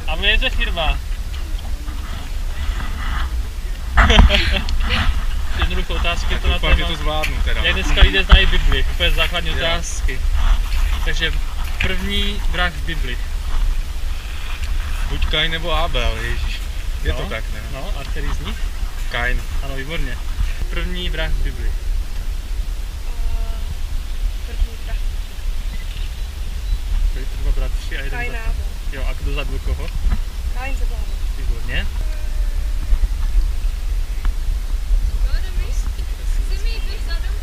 A my je firma. Jednoduché otázky to na téma. Že to zvládnu teda. Jak dneska lidé znají Bibli, úplně základní otázky. Takže první vrah v Bibli. Buď Kain nebo Abel, ježíš. Je to tak, ne? No, a který z nich? Kain. Ano, výborně. První vrah v Bibli. První vrah. Byli to dva bratři a jeden Kain a bratr. Abel. Jo, a kdo zabil koho? Kain zabil Abel. Výborně.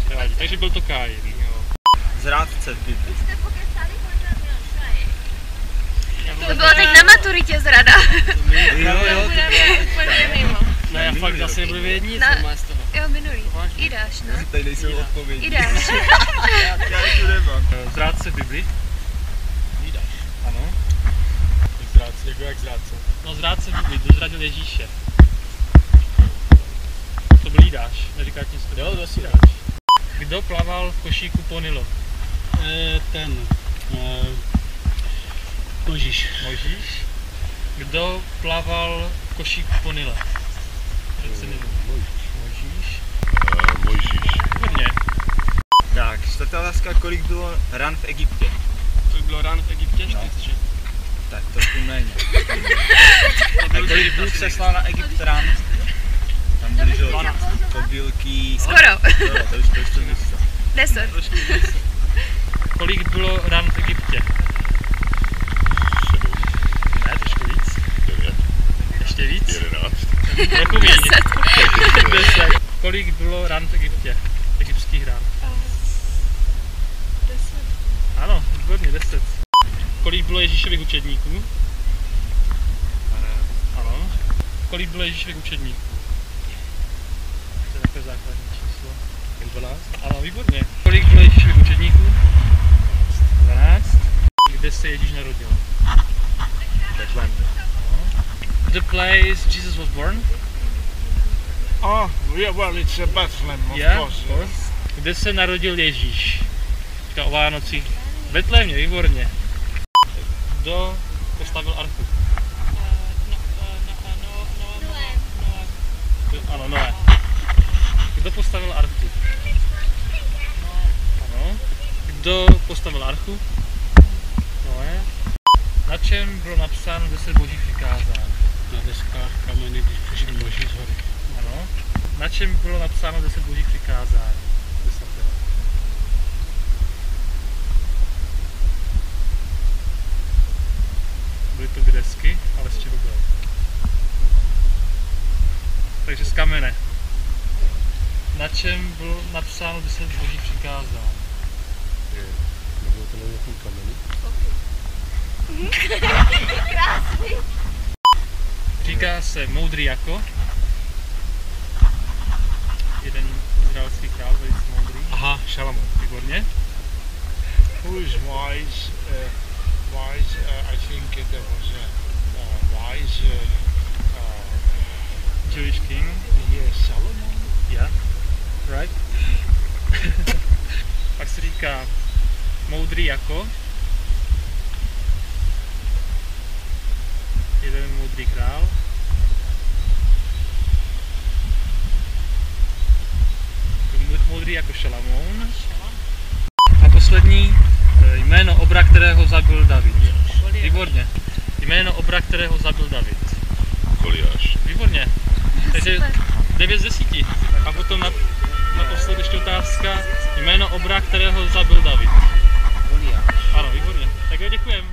Nevadí, takže byl to Kain. Zrádce v Bibli. To bylo teď na maturitě zrada. Jo, Úplně mimo. Ne, já fakt zase nebudu vědět nic, z toho. Jo, minulý. Idáš, no. tady nejsou odpovědi. Idáš. Já tu nemám. Zrádce v Bibli. Jídáš. Ano. Zrádce, jako jak zrádce? No zrádce v Bibli, kdo zradil Ježíše? To byl Jídáš, neříkáš nic to. Jo, to si Jídáš. Kdo plaval v košíku po Nilu? Mojžíš. Mojžíš. Kdo plaval v košíku po Nile? Mojžíš. Hodně. Tak, čtvrtá otázka, kolik bylo ran v Egyptě? Kolik bylo rán v Egyptě? 4. Tak trošku méně. A kolik Bůh seslal na Egypt ran? Tam byly, že 12. kobylky. Skoro. To už to místo. 10. Kolik bylo rán v Egyptě? 7. Ne, trošku víc. 9. Ještě víc? 11. Trochu méně. 10. Kolik bylo rán v Egyptě? Egyptských rán. 10. Ano, výborně, 10. Kolik bylo Ježíšových učedníků? Ano. Kolik bylo Ježíšových učedníků? To je takové základní číslo. 12. Ano, výborně. Kolik bylo Ježíšových učedníků? 12. Kde se Ježíš narodil? Bethlehem. The place Jesus was born? Oh, yeah, well, it's Bethlehem, of Yeah, course. of course. Kde se narodil Ježíš? Říká o Vánocích. V Betlémě, výborně. Kdo postavil archu? Ano, Noé. Kdo postavil archu? Ano. Kdo postavil archu? Noé. Na čem bylo napsáno 10 božích přikázání? Na deskách kameny, když přišli Mojžíš z hory. Ano. Na čem bylo napsáno 10 božích přikázání? Desatero. Byly to desky, ale z čeho bylo? Takže z kamene. Na čem bylo napsáno 10 božích přikázání? Nebylo to na nějakým kameni? Krásný. Říká se moudrý jako. Jeden izraelský král, velice moudrý. Aha, Šalamoun. Výborně. Who is wise? I think there was a wise, Jewish king. yes, Solomon. Yeah. Right. Pak se říká moudrý jako. Jeden moudrý král. Moudrý jako Šalamoun. A poslední jméno obra, kterého zabil David. Výborně. Jméno obra, kterého zabil David. Goliáš. Výborně. Takže 9 z 10. A potom naposled ještě otázka. Jméno obra, kterého zabil David. Goliáš. Ano, výborně. Tak jo, děkujeme.